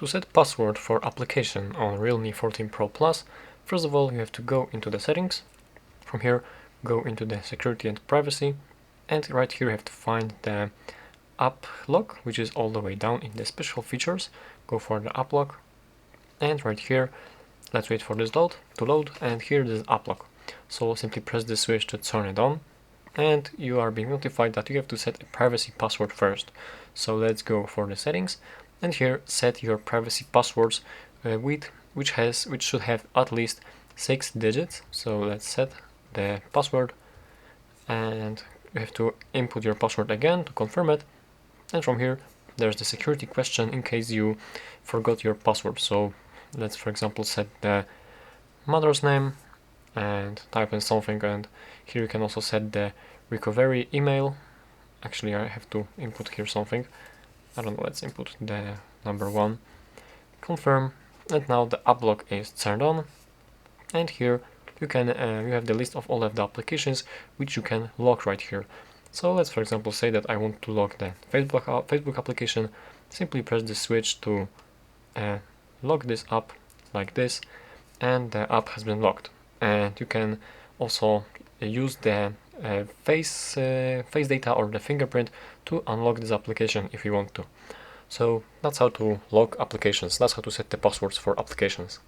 To set password for application on Realme 14 Pro Plus, first of all you have to go into the settings. From here go into the security and privacy, and right here you have to find the app lock, which is all the way down in the special features. Go for the app lock, and right here let's wait for this to load, and here is app lock. So simply press the switch to turn it on, and you are being notified that you have to set a privacy password first. So let's go for the settings, and here set your privacy passwords which should have at least 6 digits. So let's set the password, and you have to input your password again to confirm it. And from here there's the security question in case you forgot your password. So let's for example set the mother's name and type in something, and here you can also set the recovery email. Actually I have to input here something, I don't know, let's input the number 1, confirm, and now the app lock is turned on. And here you can you have the list of all of the applications which you can lock right here. So let's for example say that I want to lock the Facebook application. Simply press the switch to lock this up like this, and the app has been locked. And you can also use the face data or the fingerprint to unlock this application if you want to. So that's how to lock applications. That's how to set the passwords for applications.